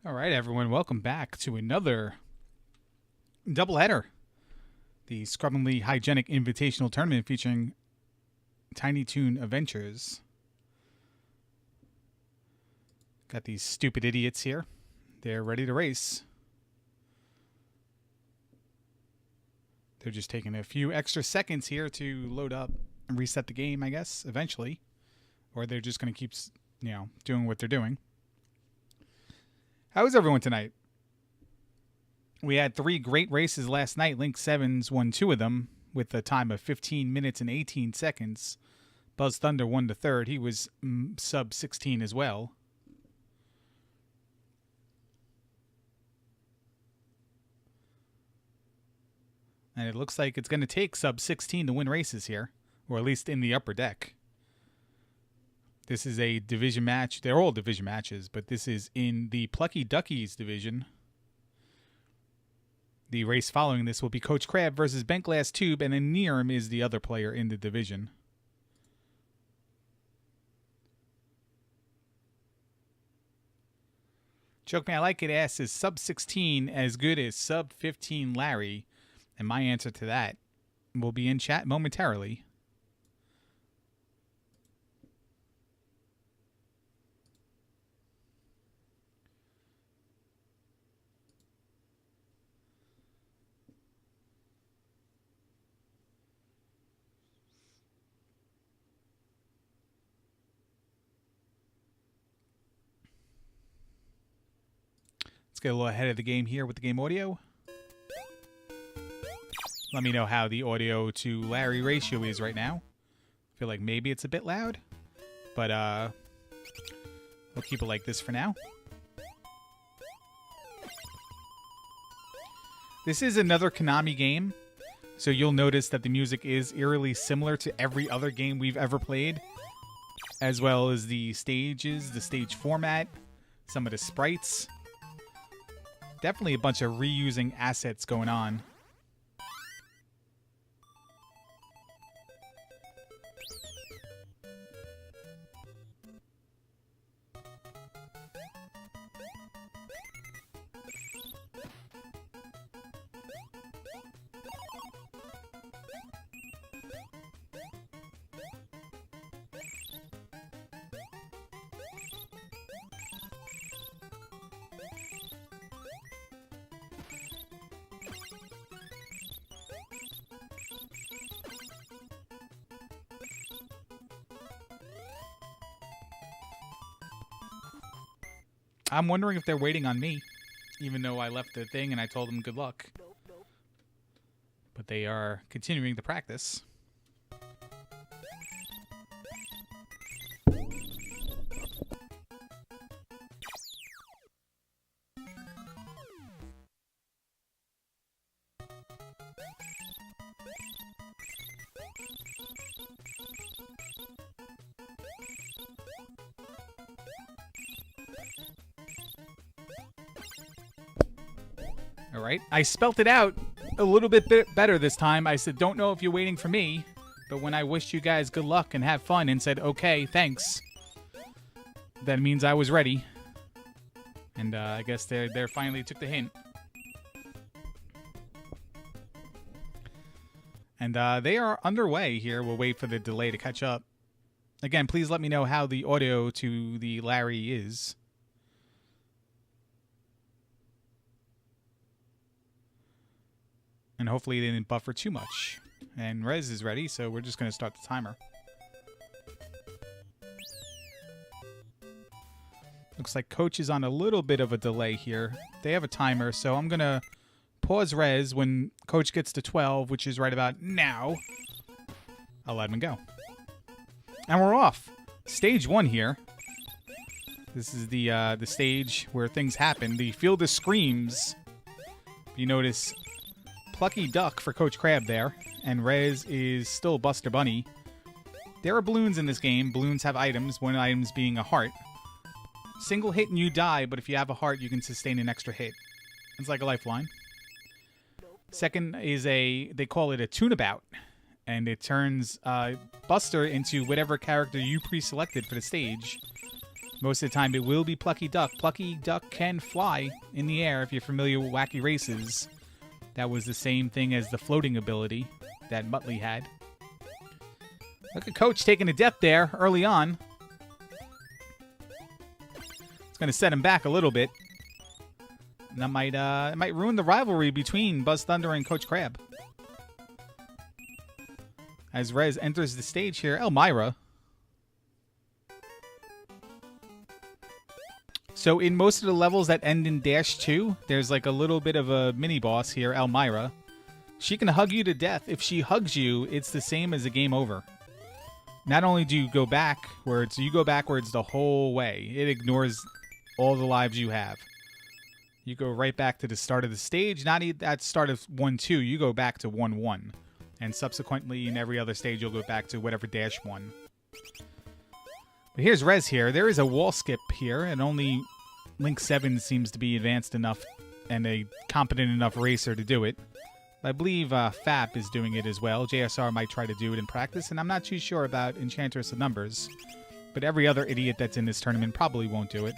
All right, everyone, welcome back to another doubleheader. The Scrubbingly Hygienic Invitational Tournament featuring TOON Adventures. Got these stupid idiots here. They're ready to race. They're just taking a few extra seconds here to load up and reset the game, I guess, eventually. Or they're just going to keep, doing what they're doing. How is everyone tonight? We had 3 great races last night. Link 7s won 2 of them with a time of 15 minutes and 18 seconds. Buzz Thunder won the 3rd. He was sub 16 as well. And it looks like it's going to take sub 16 to win races here, or at least in the upper deck. This is a division match. They're all division matches, but this is in the Plucky Duckies division. The race following this will be Koachkrab versus Bent Glass Tube, and then Nearm is the other player in the division. Joke Me I Like It asks, is sub 16 as good as sub 15 Larry? And my answer to that will be in chat momentarily. Let's get a little ahead of the game here with the game audio. Let me know how the audio to Larry ratio is right now. I feel like maybe it's a bit loud, but we'll keep it like this for now. This is another Konami game, so you'll notice that the music is eerily similar to every other game we've ever played, as well as the stages, the stage format, some of the sprites. Definitely a bunch of reusing assets going on. I'm wondering if they're waiting on me, even though I left the thing and I told them good luck. But they are continuing the practice. All right, I spelt it out a little bit better this time. I said, don't know if you're waiting for me, but when I wished you guys good luck and have fun and said, okay, thanks, that means I was ready. And I guess they finally took the hint. And they are underway here. We'll wait for the delay to catch up. Again, please let me know how the audio to the Larry is. And hopefully they didn't buffer too much. And Rez is ready, so we're just going to start the timer. Looks like Coach is on a little bit of a delay here. They have a timer, so I'm going to pause Rez when Coach gets to 12, which is right about now. I'll let him go. And we're off. Stage 1 here. This is the stage where things happen. The Field of Screams. You notice Plucky Duck for Koachkrab there, and Rez is still Buster Bunny. There are balloons in this game. Balloons have items, one item being a heart. Single hit and you die, but if you have a heart, you can sustain an extra hit. It's like a lifeline. Second is they call it a tune-about, and it turns Buster into whatever character you pre-selected for the stage. Most of the time, it will be Plucky Duck. Plucky Duck can fly in the air if you're familiar with Wacky Races. That was the same thing as the floating ability that Muttley had. Look at Coach taking a death there early on. It's going to set him back a little bit. And that might ruin the rivalry between Buzz Thunder and Coach Crab. As Rez enters the stage here, Elmira. So in most of the levels that end in -2, there's like a little bit of a mini-boss here, Elmira. She can hug you to death. If she hugs you, it's the same as a game over. Not only do you go backwards, you go backwards the whole way. It ignores all the lives you have. You go right back to the start of the stage. Not at the start of 1-2, you go back to 1-1. And subsequently, in every other stage, you'll go back to whatever -1. But here's Rez here. There is a wall skip here, and only Link 7 seems to be advanced enough and a competent enough racer to do it. I believe FAP is doing it as well. JSR might try to do it in practice, and I'm not too sure about Enchantress of Numbers. But every other idiot that's in this tournament probably won't do it.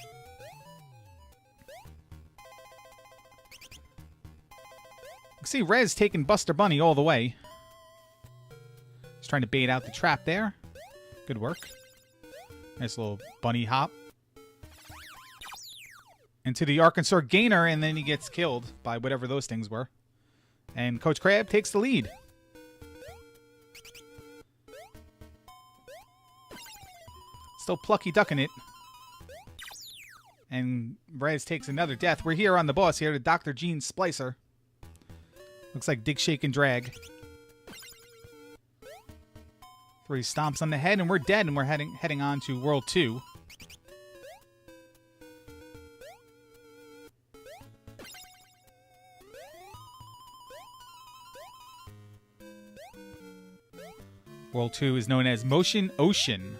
See Rez taking Buster Bunny all the way. He's trying to bait out the trap there. Good work. Nice little bunny hop. Into the Arkansas Gainer, and then he gets killed by whatever those things were. And Coach Crab takes the lead. Still Plucky ducking it. And Rez takes another death. We're here on the boss here, the Dr. Gene Splicer. Looks like Dig, Shake, and Drag. 3 stomps on the head, and we're dead, and we're heading on to World 2. World 2 is known as Motion Ocean.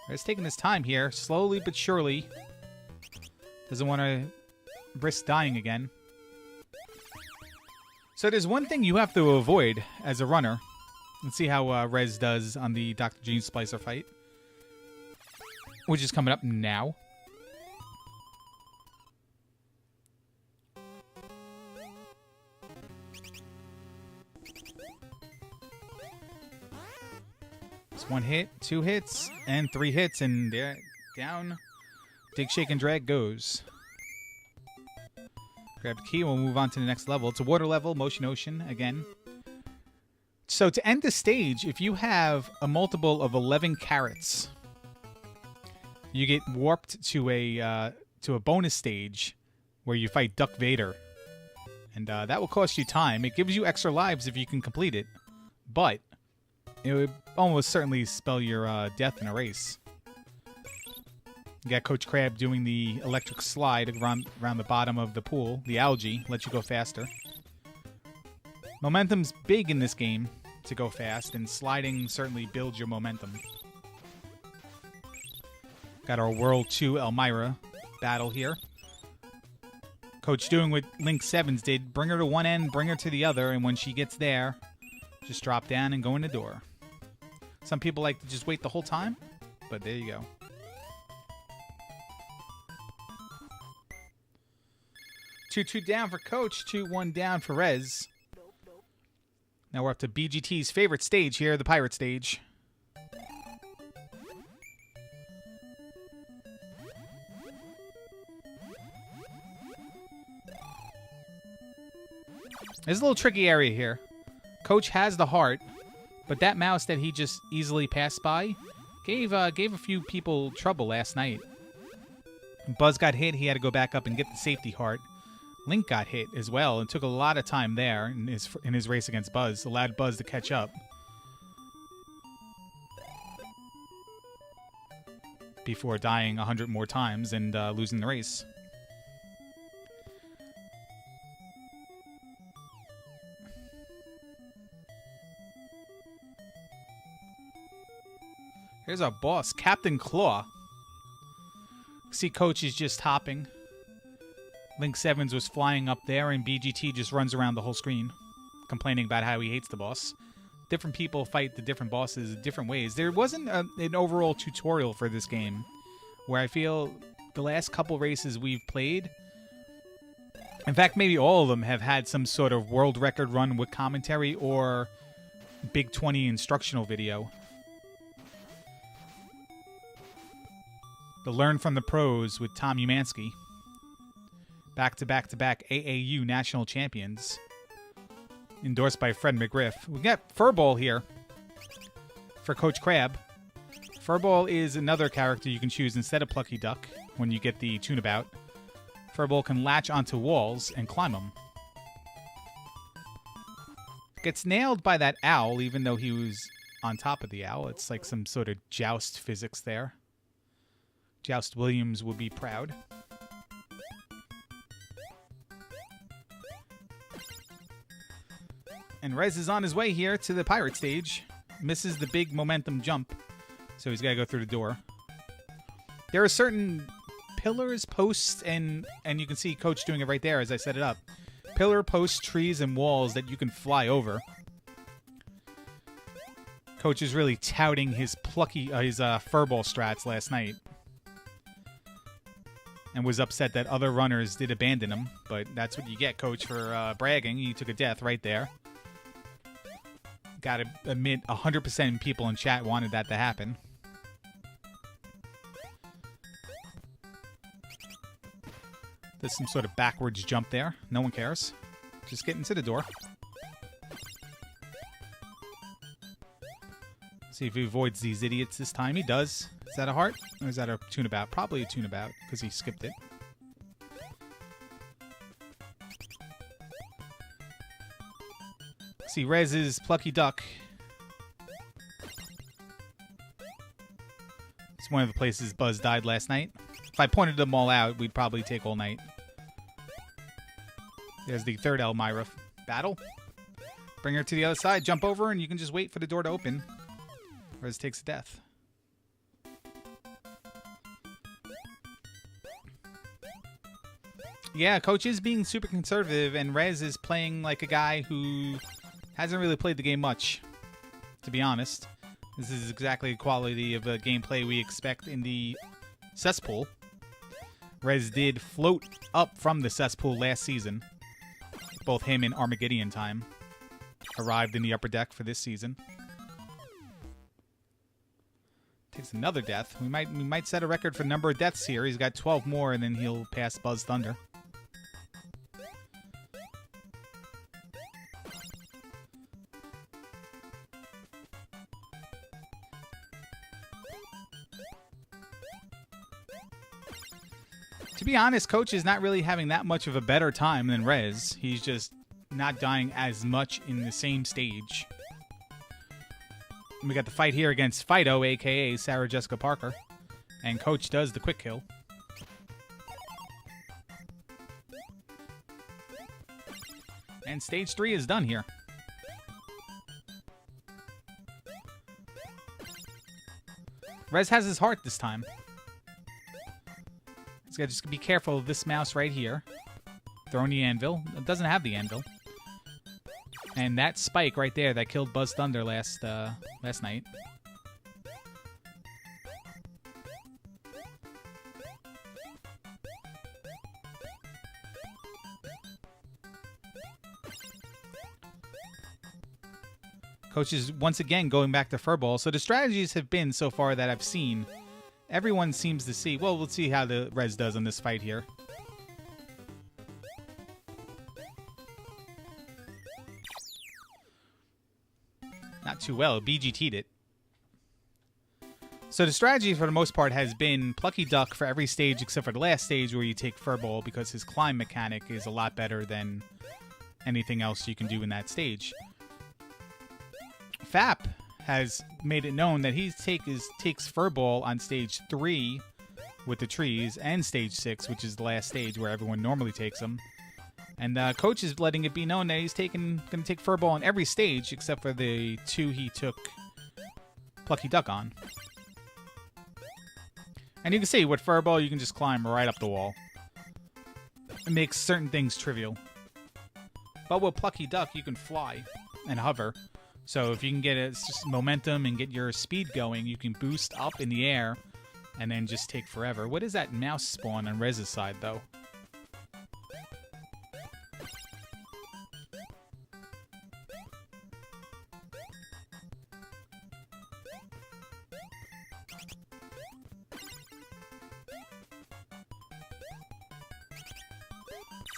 He's taking his time here, slowly but surely. Doesn't want to risk dying again. So there's one thing you have to avoid as a runner. Let's see how Rez does on the Dr. Gene Splicer fight, which is coming up now. It's 1 hit, 2 hits, and 3 hits, and there, down. Dig, Shake, and Drag goes. Grab the key, and we'll move on to the next level. It's a water level, Motion Ocean, again. So to end the stage, if you have a multiple of 11 carats, you get warped to a bonus stage where you fight Duck Vader. And that will cost you time. It gives you extra lives if you can complete it, but it would almost certainly spell your death in a race. You got Coach Crab doing the electric slide around the bottom of the pool. The algae lets you go faster. Momentum's big in this game to go fast, and sliding certainly builds your momentum. Got our World 2 Elmira battle here. Coach doing what Link 7's did. Bring her to one end, bring her to the other, and when she gets there, just drop down and go in the door. Some people like to just wait the whole time, but there you go. Two down for Coach, 2-1 down for Rez. Now we're up to BGT's favorite stage here, the pirate stage. There's a little tricky area here. Coach has the heart, but that mouse that he just easily passed by gave a few people trouble last night. When Buzz got hit, he had to go back up and get the safety heart. Link got hit as well and took a lot of time there in his race against Buzz. Allowed Buzz to catch up before dying 100 more times and losing the race. Here's our boss, Captain Claw. See, Coach is just hopping. Link 7's was flying up there, and BGT just runs around the whole screen. complaining about how he hates the boss. Different people fight the different bosses different ways. There wasn't an overall tutorial for this game, where I feel the last couple races we've played, in fact, maybe all of them have had some sort of world record run with commentary or Big 20 instructional video. The Learn from the Pros with Tom Umansky. Back-to-back-to-back AAU national champions. Endorsed by Fred McGriff. We got Furball here for Coach Crab. Furball is another character you can choose instead of Plucky Duck when you get the Toonabout. Furball can latch onto walls and climb them. Gets nailed by that owl, even though he was on top of the owl. It's like some sort of joust physics there. Joust Williams would be proud. And Rez is on his way here to the pirate stage. Misses the big momentum jump, so he's got to go through the door. There are certain pillars, posts, and you can see Coach doing it right there as I set it up. Pillar, posts, trees, and walls that you can fly over. Coach is really touting his furball strats last night. And was upset that other runners did abandon him. But that's what you get, Coach, for bragging. You took a death right there. Gotta admit, 100% people in chat wanted that to happen. There's some sort of backwards jump there. No one cares. Just get into the door. See if he avoids these idiots this time. He does. Is that a heart? Or is that a Toonabout? Probably a Toonabout, because he skipped it. See, Rez's Plucky Duck. It's one of the places Buzz died last night. If I pointed them all out, we'd probably take all night. There's the third Elmira battle. Bring her to the other side, jump over, and you can just wait for the door to open. Rez takes a death. Yeah, Coach is being super conservative, and Rez is playing like a guy who hasn't really played the game much, to be honest. This is exactly the quality of gameplay we expect in the cesspool. Rez did float up from the cesspool last season. Both him and Armageddon Time arrived in the upper deck for this season. Takes another death. We might set a record for number of deaths here. He's got 12 more, and then he'll pass Buzz Thunder. To be honest, Coach is not really having that much of a better time than Rez. He's just not dying as much in the same stage. And we got the fight here against Fido, a.k.a. Sarah Jessica Parker. And Coach does the quick kill. And stage 3 is done here. Rez has his heart this time. He's got to just be careful of this mouse right here. Throwing the anvil. It doesn't have the anvil. And that spike right there that killed Buzz Thunder last night. Coach is once again going back to furball. So the strategies have been so far that I've seen. Everyone seems to see. Well, we'll see how the Rez does on this fight here. Not too well. BGT'd it. So the strategy for the most part has been Plucky Duck for every stage except for the last stage where you take Furball because his climb mechanic is a lot better than anything else you can do in that stage. FAP has made it known that he takes Furball on stage 3 with the trees and stage 6, which is the last stage where everyone normally takes them. And Coach is letting it be known that he's going to take Furball on every stage except for the 2 he took Plucky Duck on. And you can see with Furball, you can just climb right up the wall. It makes certain things trivial. But with Plucky Duck, you can fly and hover. So if you can get momentum and get your speed going, you can boost up in the air and then just take forever. What is that mouse spawn on Rez's side, though?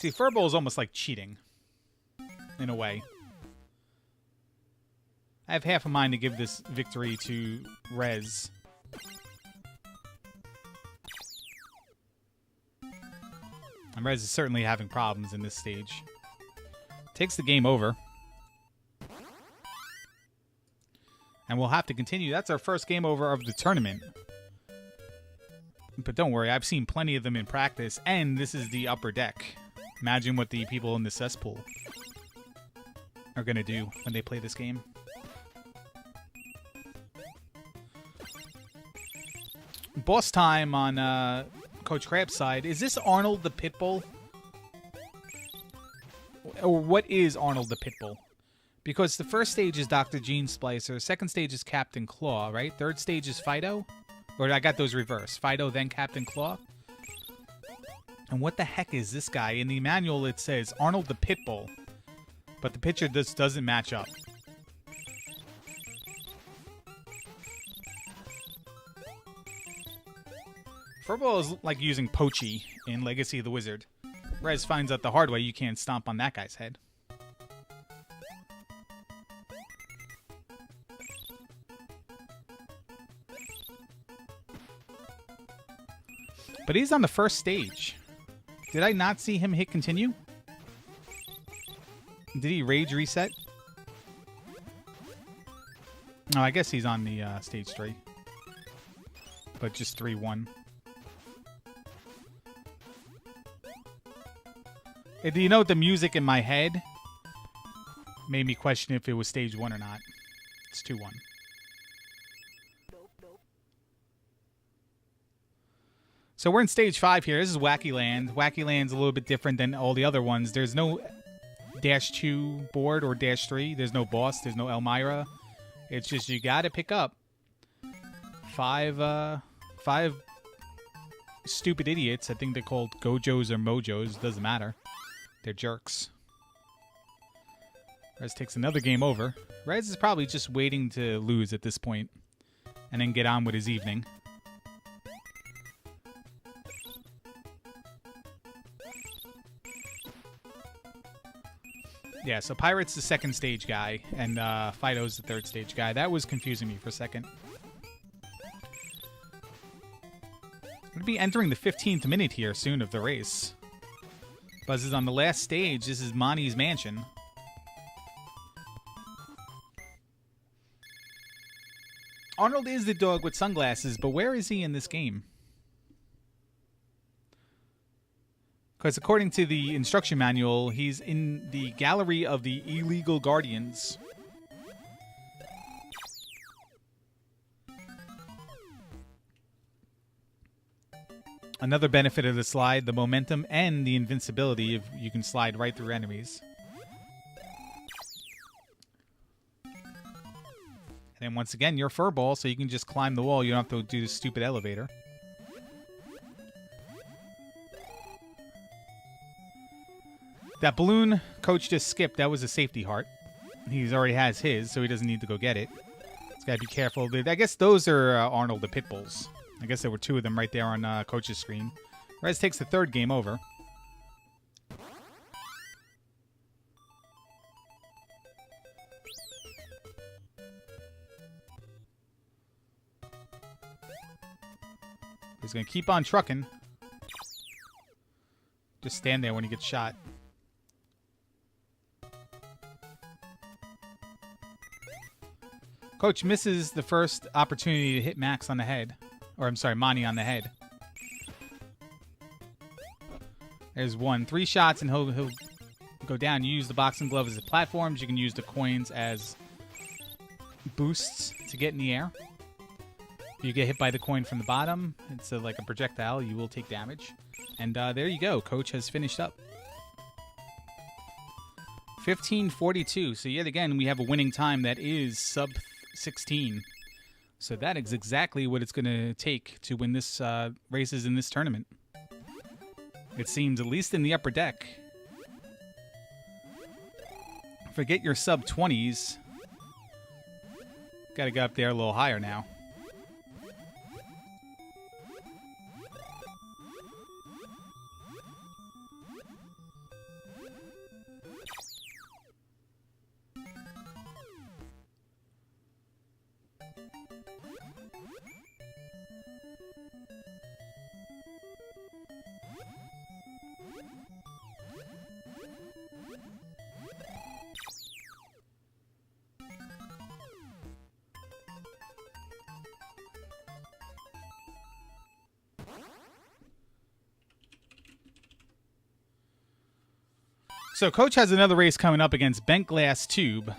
See, Furball is almost like cheating, in a way. I have half a mind to give this victory to Rez. And Rez is certainly having problems in this stage. Takes the game over. And we'll have to continue. That's our first game over of the tournament. But don't worry, I've seen plenty of them in practice, and this is the upper deck. Imagine what the people in the cesspool are going to do when they play this game. Boss time on Koachkrab127's side. Is this Arnold the Pitbull? Or what is Arnold the Pitbull? Because the first stage is Dr. Gene Splicer. Second stage is Captain Claw, right? Third stage is Fido? Or I got those reversed. Fido, then Captain Claw? And what the heck is this guy? In the manual it says Arnold the Pitbull. But the picture just doesn't match up. Furball is like using Pochi in Legacy of the Wizard. Rez finds out the hard way you can't stomp on that guy's head. But he's on the first stage. Did I not see him hit continue? Did he rage reset? Oh, I guess he's on the stage 3. But just 3-1. Do you know what, the music in my head made me question if it was stage 1 or not. It's 2-1. So we're in stage 5 here. This is Wacky Land. Wacky Land's a little bit different than all the other ones. There's no -2 board or -3. There's no boss. There's no Elmira. It's just you got to pick up five stupid idiots. I think they're called Gojos or Mojos. Doesn't matter. They're jerks. Rez takes another game over. Rez is probably just waiting to lose at this point and then get on with his evening. Yeah, so Pirate's the second stage guy, and Fido's the third stage guy. That was confusing me for a second. I'm going to be entering the 15th minute here soon of the race. Buzz is on the last stage. This is Monty's mansion. Arnold is the dog with sunglasses, but where is he in this game? Because according to the instruction manual, he's in the gallery of the illegal guardians. Another benefit of the slide, the momentum and the invincibility, if you can slide right through enemies. And then once again, you're Furball, so you can just climb the wall. You don't have to do the stupid elevator. That balloon Coach just skipped, that was a safety heart. He already has his, so he doesn't need to go get it. He's got to be careful. I guess those are Arnold the Pitbulls. I guess there were 2 of them right there on Coach's screen. Rez takes the third game over. He's going to keep on trucking. Just stand there when he gets shot. Coach misses the first opportunity to hit Max on the head. Or, I'm sorry, Monty on the head. There's 1. 3 shots and he'll go down. You use the boxing glove as platforms. You can use the coins as boosts to get in the air. If you get hit by the coin from the bottom, it's like a projectile. You will take damage. And there you go. Coach has finished up. 15:42. So yet again, we have a winning time that is sub 16. So that is exactly what it's going to take to win this races in this tournament. It seems, at least in the upper deck. Forget your sub 20s. Got to get up there a little higher now. So Coach has another race coming up against Bent Glass Tube.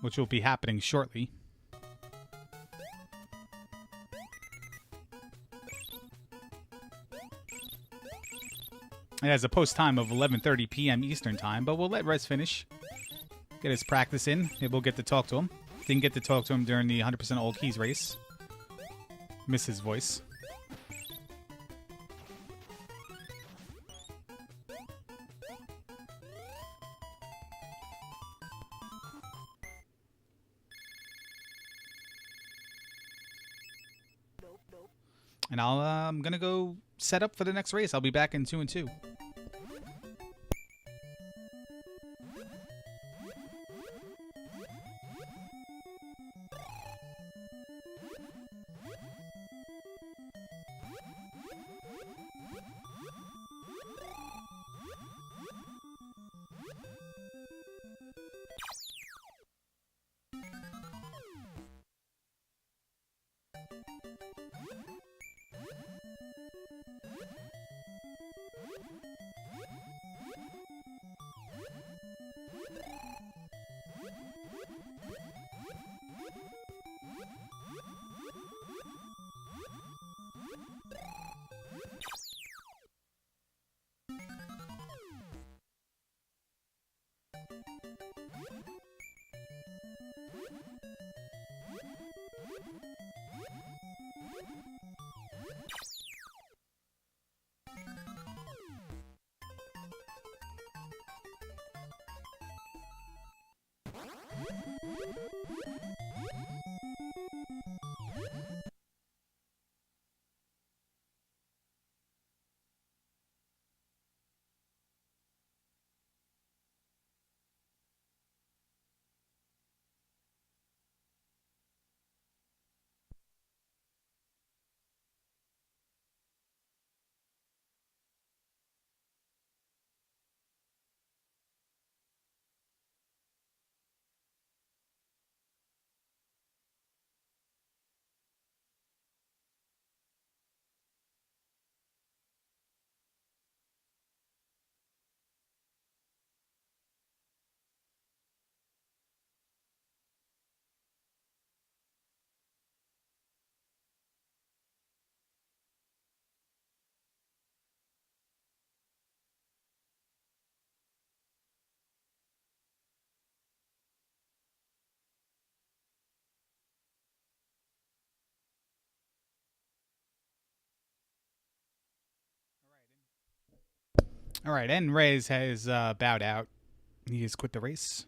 Which will be happening shortly. It has a post time of 11:30 p.m. Eastern time, but we'll let Rez finish. Get his practice in. Maybe we'll get to talk to him. Didn't get to talk to him during the 100% All Keys race. Miss his voice. And I'm gonna go set up for the next race. I'll be back in 2 and 2. All right, and Rez has bowed out. He has quit the race.